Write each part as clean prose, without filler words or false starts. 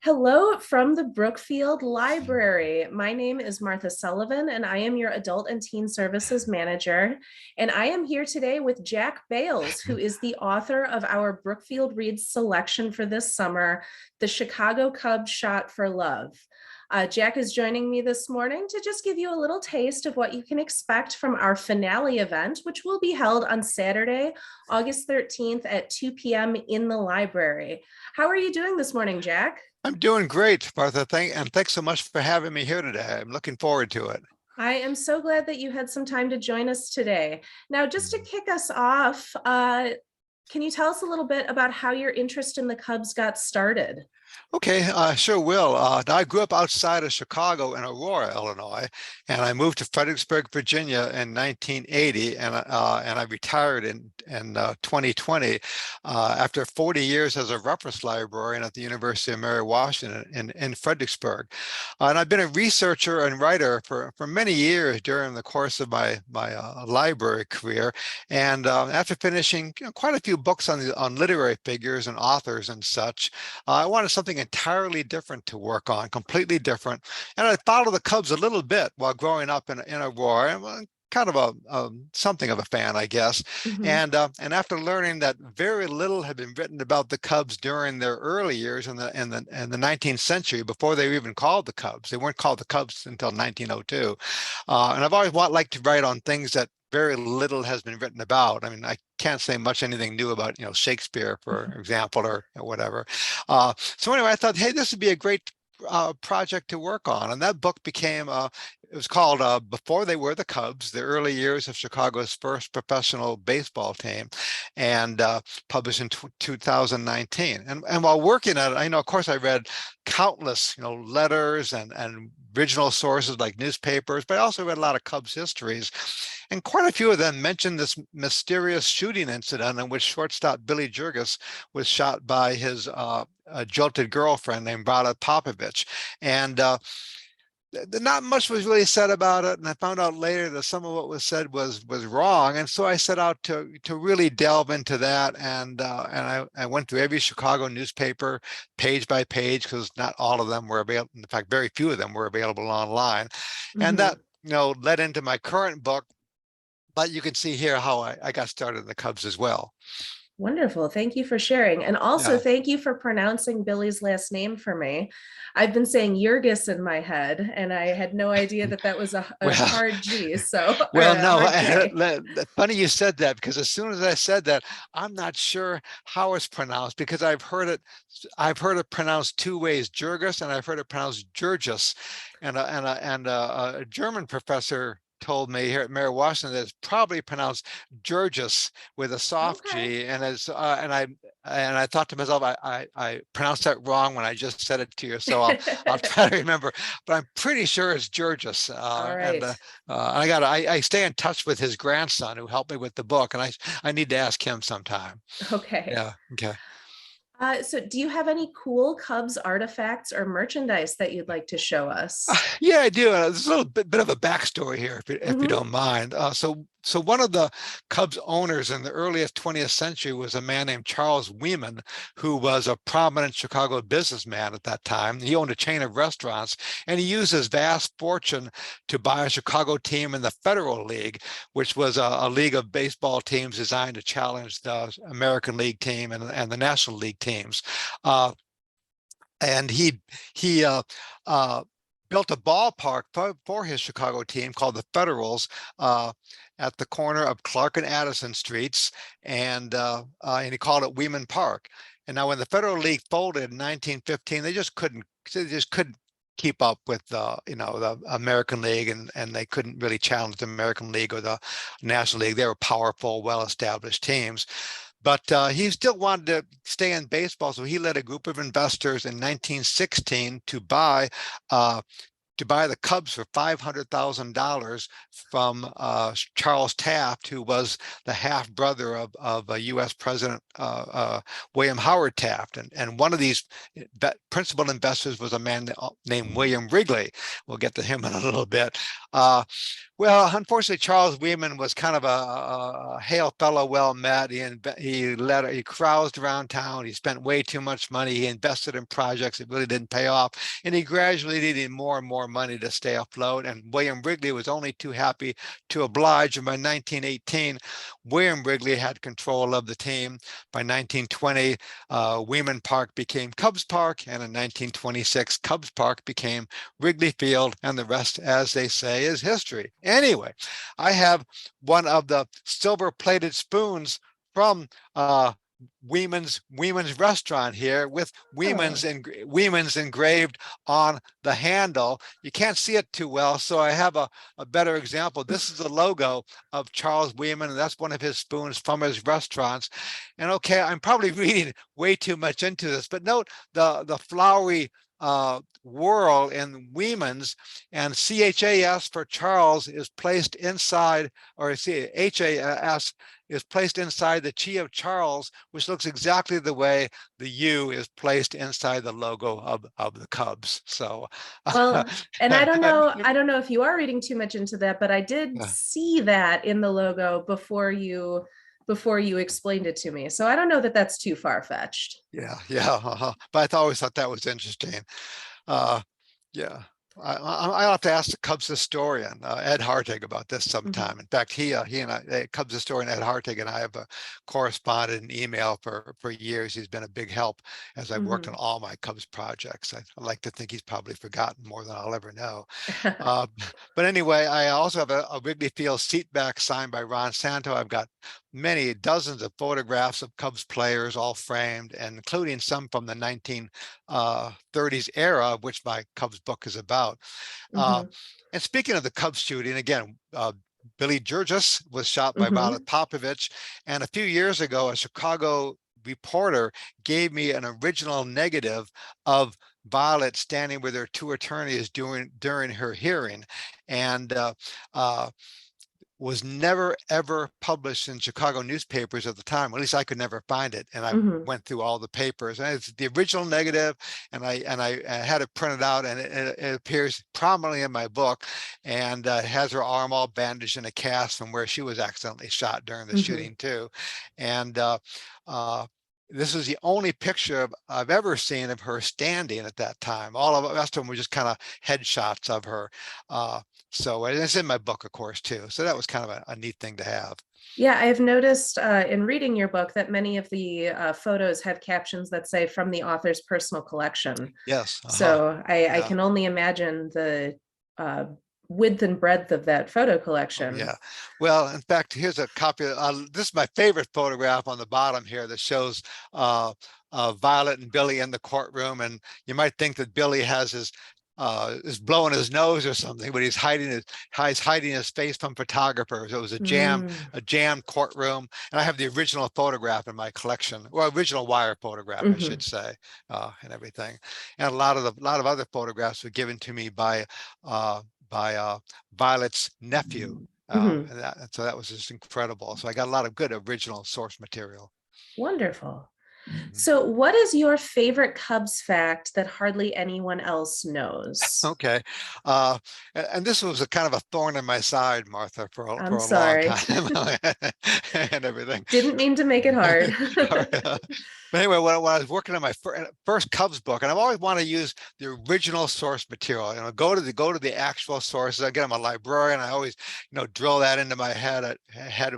Hello from the Brookfield Library. My name is Martha Sullivan, and I am your Adult and Teen Services Manager. And I am here today with Jack Bales, who is the author of our Brookfield Reads selection for this summer, The Chicago Cubs Shot for Love. Jack is joining me this morning to just give you a little taste of what you can expect from our finale event, which will be held on Saturday, August 13th at 2 p.m. in the library. How are you doing this morning, Jack? I'm doing great, Martha. Thanks so much for having me here today. I'm looking forward to it. I am so glad that you had some time to join us today. Now, just to kick us off, can you tell us a little bit about how your interest in the Cubs got started? Okay, sure will. I grew up outside of Chicago in Aurora, Illinois, and I moved to Fredericksburg, Virginia in 1980, and I retired in 2020 after 40 years as a reference librarian at the University of Mary Washington in Fredericksburg. And I've been a researcher and writer for many years during the course of my library career. And after finishing quite a few books on literary figures and authors and such, I wanted something entirely different to work on, completely different. And I followed the Cubs a little bit while growing up in Aurora. I'm kind of something of a fan, I guess. Mm-hmm. And after learning that very little had been written about the Cubs during their early years in the 19th century, before they were even called the Cubs, they weren't called the Cubs until 1902. And I've always liked to write on things that very little has been written about. I mean, I can't say anything new about, Shakespeare, for example, or whatever. So anyway, I thought, hey, this would be a great project to work on. And that book became, it was called Before They Were the Cubs, the Early Years of Chicago's First Professional Baseball Team, and published in 2019. And while working at it, of course, I read countless, letters and original sources like newspapers, but I also read a lot of Cubs histories. And quite a few of them mentioned this mysterious shooting incident in which shortstop Billy Jurgis was shot by his jilted girlfriend named Brada Popovich. And not much was really said about it, and I found out later that some of what was said was wrong. And so I set out to really delve into that, and I went through every Chicago newspaper page by page, because not all of them were available. In fact, very few of them were available online. And that led into my current book. But you can see here how I got started in the Cubs as well. Wonderful. Thank you for sharing. And also Yeah. thank you for pronouncing Billy's last name for me. I've been saying Jurgis in my head, and I had no idea that that was a Well, hard G, so or well, a no, hard J. funny you said that, because as soon as I said that, I'm not sure how it's pronounced, because I've heard it pronounced two ways, Jurgis, and I've heard it pronounced Jurgis. And a German professor told me here at Mary Washington that it's probably pronounced Jurgis with a soft Okay. G, and I thought to myself, I pronounced that wrong when I just said it to you, so I'll try to remember, but I'm pretty sure it's Jurgis. All right. I stay in touch with his grandson who helped me with the book, and I need to ask him sometime. Okay. Yeah. Okay. So do you have any cool Cubs artifacts or merchandise that you'd like to show us? Yeah, I do. There's a little bit of a backstory here, if you Mm-hmm. don't mind. So one of the Cubs owners in the earliest 20th century was a man named Charles Weeman, who was a prominent Chicago businessman at that time. He owned a chain of restaurants, and he used his vast fortune to buy a Chicago team in the Federal League, which was a league of baseball teams designed to challenge the American League team and the National League teams. And he built a ballpark for his Chicago team called the Federals at the corner of Clark and Addison Streets, and he called it Weeman Park. And now, when the Federal League folded in 1915, they just couldn't keep up with the American League, and they couldn't really challenge the American League or the National League. They were powerful, well-established teams. But he still wanted to stay in baseball, so he led a group of investors in 1916 to buy the Cubs for $500,000 from Charles Taft, who was the half brother of U.S. President William Howard Taft. And one of these principal investors was a man named William Wrigley. We'll get to him in a little bit. Uh, well, unfortunately, Charles Weeman was kind of a hail fellow, well met. He caroused around town. He spent way too much money. He invested in projects that really didn't pay off, and he gradually needed more and more money to stay afloat. And William Wrigley was only too happy to oblige. And by 1918, William Wrigley had control of the team. By 1920, Weeman Park became Cubs Park, and in 1926, Cubs Park became Wrigley Field, and the rest, as they say, is history. Anyway, I have one of the silver-plated spoons from Weeman's restaurant here with Oh, Weeman's engraved on the handle. You can't see it too well, so I have a better example. This is the logo of Charles Weeman, and that's one of his spoons from his restaurants. And okay, I'm probably reading way too much into this, but note the flowery whirl in Weeman's, and CHAS for Charles is placed inside, or HAS is placed inside the Chi of Charles, which looks exactly the way the U is placed inside the logo of the Cubs. So, well, and I don't know if you are reading too much into that, but I did see that in the logo before you explained it to me. So I don't know that that's too far-fetched. yeah. But I always thought that was interesting. Uh, yeah. I'll have to ask the Cubs historian, Ed Hartig, about this Mhm, sometime. In fact, he and I, Cubs historian Ed Hartig and I have corresponded in email for years. He's been a big help as I've worked on mhm. all my Cubs projects. I like to think he's probably forgotten more than I'll ever know. Uh, but anyway, I also have a Wrigley Field seat back signed by Ron Santo. I've got many dozens of photographs of Cubs players, all framed, and including some from the 1930s era, which my Cubs book is about. Uh, Mhm, and speaking of the Cubs shooting, again, Billy Georgis was shot by Violet mhm, Popovich. And a few years ago, a Chicago reporter gave me an original negative of Violet standing with her two attorneys during her hearing. And uh, was never ever published in Chicago newspapers at the time. At least I could never find it. And I mhm, went through all the papers, and it's the original negative, and I had it printed out, and it appears prominently in my book, and has her arm all bandaged in a cast from where she was accidentally shot during the mhm. shooting too. And uh, this is the only picture I've ever seen of her standing at that time. All of the rest of them were just kind of headshots of her. Uh, so it's in my book, of course, too. So that was kind of a neat thing to have. Yeah, I've noticed in reading your book that many of the photos have captions that say from the author's personal collection. Yes. So I Yeah. can only imagine the uh, width and breadth of that photo Oh, collection. yeah. Well, in fact, here's a copy. This is my favorite photograph on the bottom here that shows Violet and Billy in the courtroom. And you might think that Billy has is blowing his nose or something, but he's hiding his face from photographers. It was Mm, a jammed courtroom, and I have the original photograph in my collection, or original wire photograph, I should mhm, say, and everything. And a lot of other photographs were given to me uh, by Violet's nephew. mhm. So that was just incredible. So I got a lot of good original source material. Wonderful. Mhm. So, what is your favorite Cubs fact that hardly anyone else knows? Okay. Uh, and this was a kind of a thorn in my side, Martha, I'm for a long sorry. time and everything. Didn't mean to make it hard. But anyway, when I was working on my first Cubs book, and I've always wanted to use the original source material, go to the actual sources. Again, I'm a librarian. I always, drill that into my head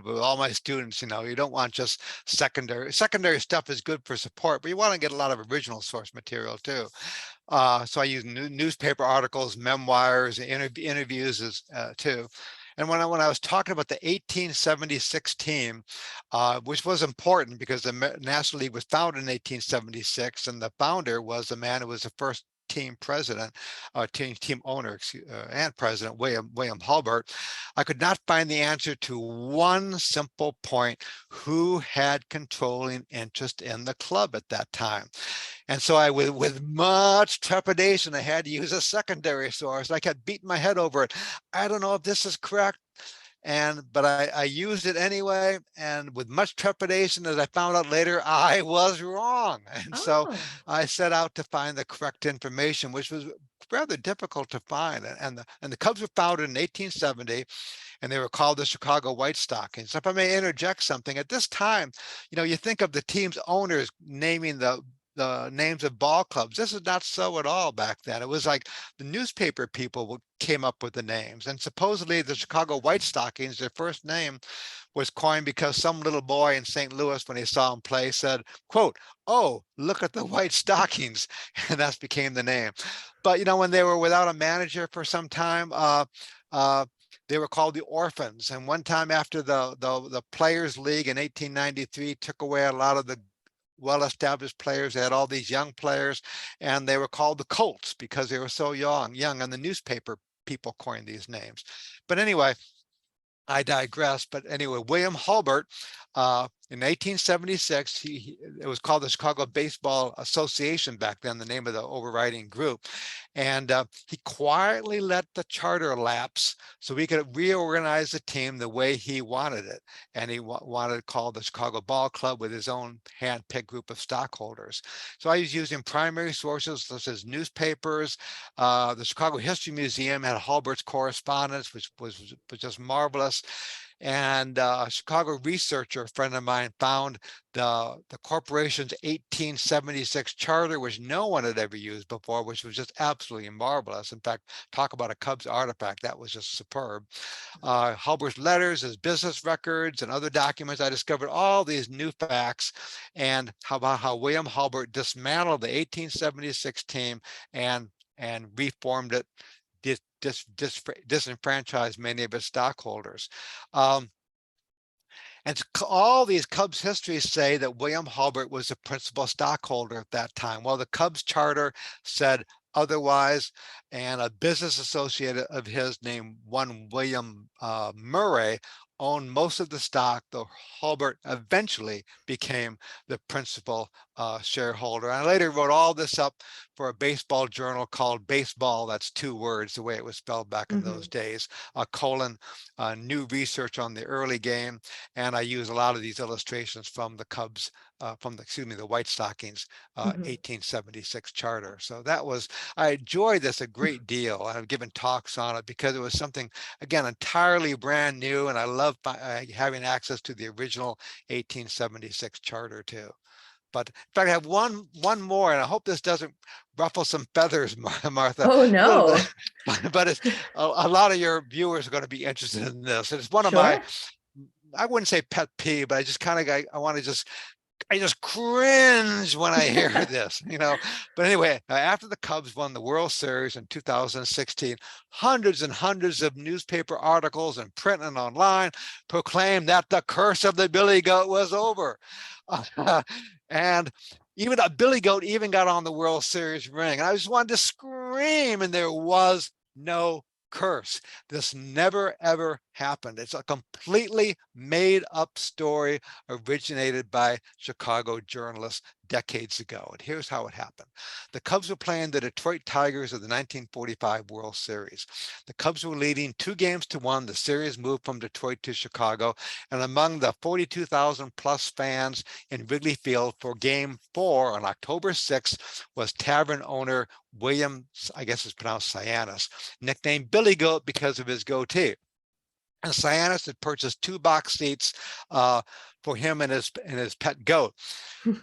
with all my students. You don't want just secondary stuff is good for support, but you want to get a lot of original source material too. So I use newspaper articles, memoirs, interviews too. And when I was talking about the 1876 team, which was important because the National League was founded in 1876, and the founder was the man who was the first team president, team owner, and president, William Hulbert. I could not find the answer to one simple point: who had controlling interest in the club at that time? And so with much trepidation, I had to use a secondary source. I kept beating my head over it. I don't know if this is correct. But I used it anyway. And with much trepidation, as I found out later, I was wrong. And so Oh, I set out to find the correct information, which was rather difficult to find. And the Cubs were founded in 1870, and they were called the Chicago White Stockings. If I may interject something, at this time, you think of the team's owners naming the names of ball clubs. This is not so at all back then. It was like the newspaper people came up with the names. And supposedly the Chicago White Stockings, their first name was coined because some little boy in St. Louis, when he saw him play, said, quote, "Oh, look at the white stockings." And that became the name. But, when they were without a manager for some time, uh, they were called the Orphans. And one time after the Players League in 1893 took away a lot of the well-established players, they had all these young players, and they were called the Colts because they were so young, and the newspaper people coined these names. But anyway, I digress. But anyway, William Hulbert, in 1876, it was called the Chicago Baseball Association back then, the name of the overriding group. And he quietly let the charter lapse so he could reorganize the team the way he wanted it. And he wanted to call the Chicago Ball Club with his own hand-picked group of stockholders. So I was using primary sources such as newspapers. The Chicago History Museum had Hulbert's correspondence, which was just marvelous. And a Chicago researcher friend of mine found the corporation's 1876 charter, which no one had ever used before, which was just absolutely marvelous. In fact, talk about a Cubs artifact, that was just superb. Hulbert's letters, his business records, and other documents. I discovered all these new facts, and how William Hulbert dismantled the 1876 team and reformed it, disenfranchised many of its stockholders. And all these Cubs histories say that William Hulbert was the principal stockholder at that time. Well, the Cubs charter said otherwise, and a business associate of his named one William Murray owned most of the stock, though Hulbert eventually became the principal shareholder. And I later wrote all this up for a baseball journal called Baseball, that's two words, the way it was spelled back in those days, new research on the early game. And I use a lot of these illustrations from the Cubs, the White Stockings 1876 charter. So I enjoyed this a great deal. I've given talks on it because it was something, again, entirely brand new. And I love having access to the original 1876 charter too. But in fact, I have one more, and I hope this doesn't ruffle some feathers, Martha. Oh, A little no. bit, but it's a lot of your viewers are going to be interested in this. It's one of my, Sure. I wouldn't say pet peeve, but I just kind of, I just cringe when I hear this, But anyway, after the Cubs won the World Series in 2016, hundreds and hundreds of newspaper articles and print and online proclaimed that the curse of the Billy Goat was over. And even a Billy Goat even got on the World Series ring. And I just wanted to scream, and there was no curse. This never, ever happened. It's a completely made up story originated by Chicago journalists decades ago. And here's how it happened. The Cubs were playing the Detroit Tigers of the 1945 World Series. The Cubs were leading 2-1. The series moved from Detroit to Chicago. And among the 42,000 plus fans in Wrigley Field for Game 4 on October 6th was tavern owner William, I guess it's pronounced Cyanis, nicknamed Billy Goat because of his goatee. And Cyanis had purchased 2 box seats for him and his pet goat.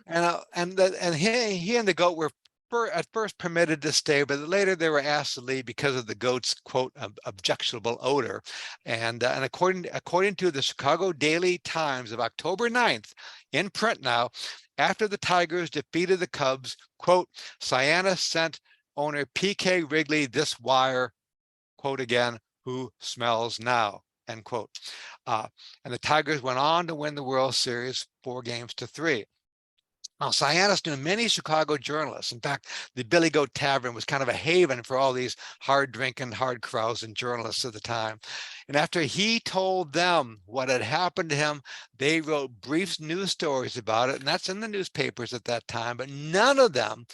And he and the goat were at first permitted to stay, but later they were asked to leave because of the goat's, quote, objectionable odor. And according to the Chicago Daily Times of October 9th, in print now, after the Tigers defeated the Cubs, quote, Cyanis sent owner P.K. Wrigley this wire, quote again, "Who smells now?" End quote. And the Tigers went on to win the World Series 4-3. Now, Cyanis knew many Chicago journalists. In fact, the Billy Goat Tavern was kind of a haven for all these hard-drinking, hard-carousing journalists of the time. And after he told them what had happened to him, they wrote brief news stories about it, and that's in the newspapers at that time, but none of them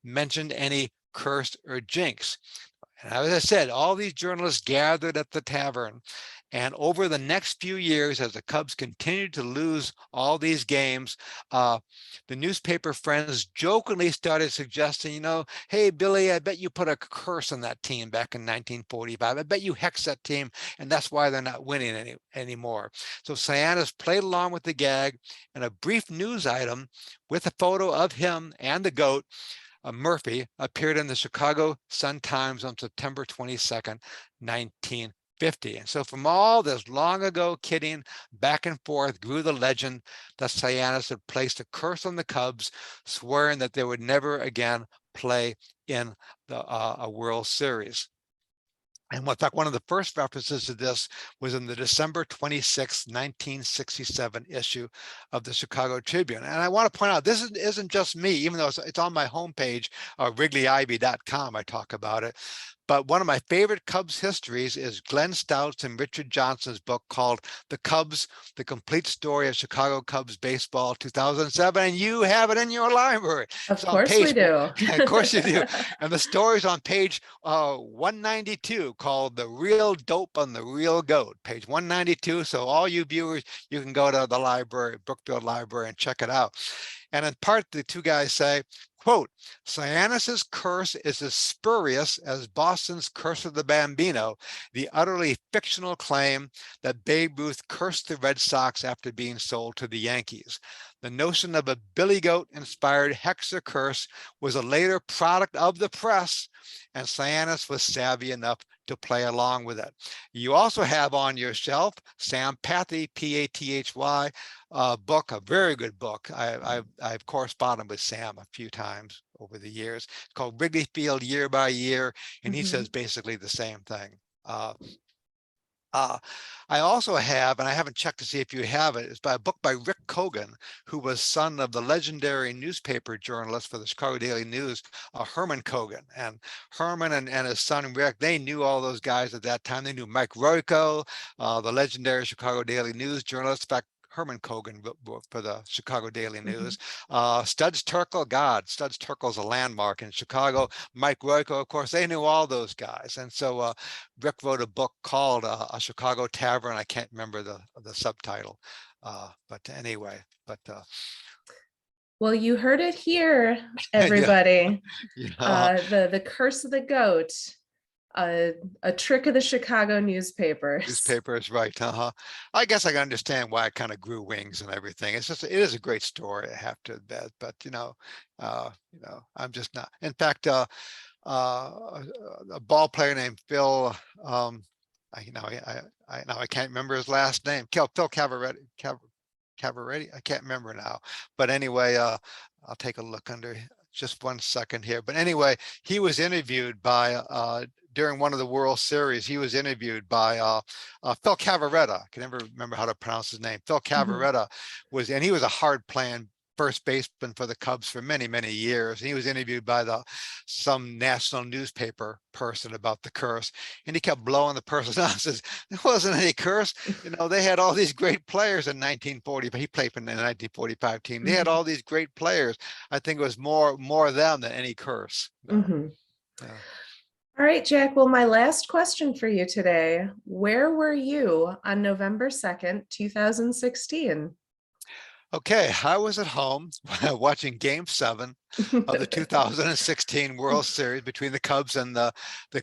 mentioned any curse or jinx. And as I said, all these journalists gathered at the tavern, And over the next few years, as the Cubs continued to lose all these games, the newspaper friends jokingly started suggesting, hey, Billy, I bet you put a curse on that team back in 1945. I bet you hexed that team, and that's why they're not winning anymore. So Cyanus played along with the gag, and a brief news item with a photo of him and the goat, Murphy, appeared in the Chicago Sun-Times on September 22nd, 1950. And so from all this long ago kidding back and forth grew the legend that Cyanus had placed a curse on the Cubs, swearing that they would never again play in a World Series. And in fact, one of the first references to this was in the December 26, 1967 issue of the Chicago Tribune. And I want to point out, this isn't just me, even though it's on my homepage, WrigleyIvy.com, I talk about it. But one of my favorite Cubs histories is Glenn Stout's and Richard Johnson's book called The Cubs, The Complete Story of Chicago Cubs Baseball 2007. And you have it in your library. Of It's on course we page, do. of course you do. And the story's on page 192 called The Real Dope on the Real Goat, page 192. So all you viewers, you can go to the library, Brookfield Library, and check it out. And in part, the two guys say, quote, Cyanus's curse is as spurious as Boston's curse of the Bambino, the utterly fictional claim that Babe Ruth cursed the Red Sox after being sold to the Yankees. The notion of a Billy Goat-inspired hex or curse was a later product of the press, and Cyanus was savvy enough to play along with it. You also have on your shelf Sam Pathy, P-A-T-H-Y, book, a very good book. I've corresponded with Sam a few times over the years. It's called Wrigley Field Year by Year, and he says basically the same thing. I also have, and I haven't checked to see if you have it, it's by a book by Rick Cogan, who was son of the legendary newspaper journalist for the Chicago Daily News, Herman Cogan. And Herman and his son Rick, they knew all those guys at that time. They knew Mike Royko, the legendary Chicago Daily News journalist. In fact, Herman Cogan wrote for the Chicago Daily News. Studs Terkel, Studs Terkel's a landmark in Chicago. Mike Royko, of course, they knew all those guys. And so Rick wrote a book called A Chicago Tavern. I can't remember the subtitle. But anyway, Well, you heard it here, yeah, everybody. yeah. The curse of the goat, a trick of the Chicago newspapers. Newspaper is right. I guess I can understand why it kind of grew wings and everything. It's just, it is a great story, I have to admit, but I'm just not. In fact, a ball player named Phil, I can't remember his last name. Phil Cavaretti, I can't remember now. But anyway, I'll take a look under just one second here. But anyway, he was interviewed by during one of the World Series, he was interviewed by Phil Cavaretta. I can never remember how to pronounce his name. Phil Cavaretta and he was a hard playing first baseman for the Cubs for many, many years. And he was interviewed by some national newspaper person about the curse. And he kept blowing the person out and says, there wasn't any curse. They had all these great players in 1940, but he played for the 1945 team. They had all these great players. I think it was more them than any curse. Yeah. All right, Jack. Well, my last question for you today. Where were you on November 2nd, 2016? Okay, I was at home watching Game 7 of the 2016 World Series between the Cubs and the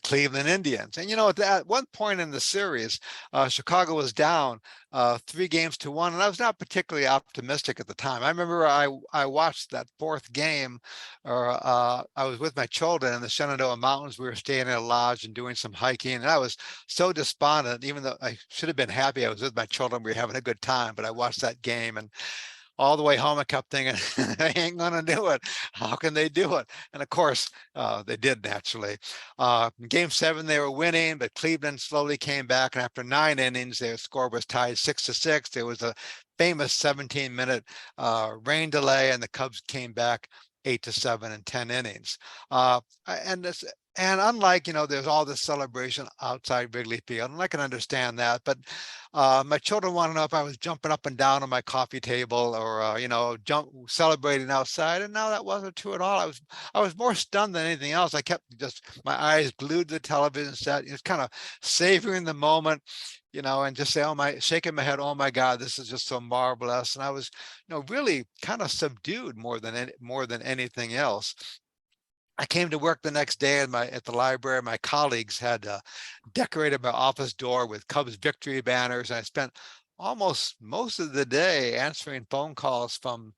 Cleveland Indians. And at one point in the series, Chicago was down 3-1, and I was not particularly optimistic at the time. I remember I watched that fourth game, or I was with my children in the Shenandoah Mountains. We were staying in a lodge and doing some hiking, and I was so despondent, even though I should have been happy I was with my children. We were having a good time, but I watched that game, and all the way home, I kept thinking, they ain't gonna do it. How can they do it? And of course, they did naturally. In Game 7, they were winning, but Cleveland slowly came back. And after 9 innings, their score was tied 6-6. There was a famous 17-minute rain delay, and the Cubs came back 8-7 in 10 innings. And And unlike, there's all this celebration outside Wrigley Field, and I can understand that, but my children want to know if I was jumping up and down on my coffee table or, celebrating outside. And no, that wasn't true at all. I was more stunned than anything else. I kept just my eyes glued to the television set, just kind of savoring the moment, and just say, shaking my head, oh my God, this is just so marvelous. And I was, really kind of subdued more than anything else. I came to work the next day at the library. My colleagues had decorated my office door with Cubs victory banners. And I spent almost most of the day answering phone calls from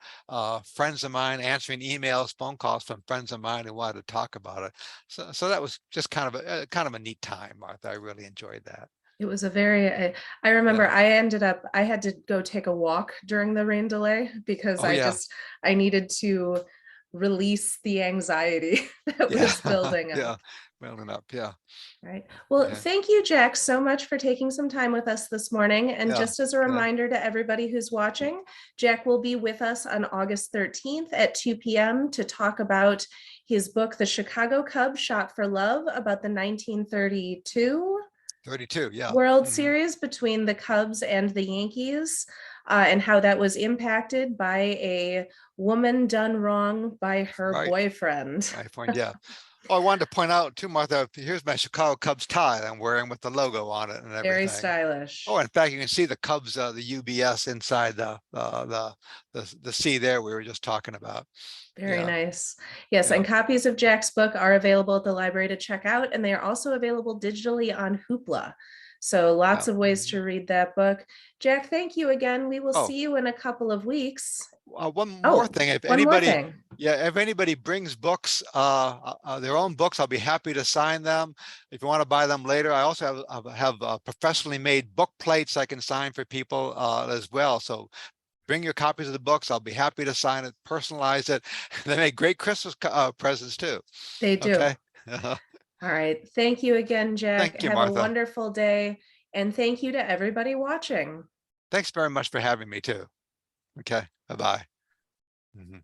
friends of mine, answering emails, phone calls from friends of mine who wanted to talk about it. So that was just kind of a neat time, Martha. I really enjoyed that. It was a very, I remember Yeah. I had to go take a walk during the rain delay because Oh yeah. I needed to release the anxiety that Yeah. was building Yeah. up. Well enough. Yeah. Right. Well, Yeah. thank you, Jack, so much for taking some time with us this morning. And Yeah. just as a Yeah. reminder to everybody who's watching, Jack will be with us on August 13th at 2 p.m. to talk about his book, The Chicago Cubs Shot for Love, about the 1932 32. Yeah. World Mhm. Series between the Cubs and the Yankees, and how that was impacted by a woman done wrong by her Right. boyfriend. My point. Yeah. Oh, I wanted to point out too, Martha, here's my Chicago Cubs tie I'm wearing with the logo on it and Very everything. Oh, stylish. in fact, you can see the Cubs, the UBS inside the C there we were just talking about. Very Yeah, nice. Yes, yeah, and copies of Jack's book are available at the library to check out, and they are also available digitally on Hoopla. So yeah. lots of ways Mhm. to read that book. Jack, thank you again. We will Oh, see you in a couple of weeks. one more Oh, thing. If one more anybody, thing. yeah, if anybody brings books, their own books, I'll be happy to sign them. If you want to buy them later, I also have professionally made book plates I can sign for people as well. So bring your copies of the books. I'll be happy to sign it, personalize it. They make great Christmas presents too. They do. Okay. All right. Thank you again, Jack. Thank you, Have a Martha. wonderful day. And thank you to everybody watching. Thanks very much for having me too. Okay. Bye-bye. Mhm.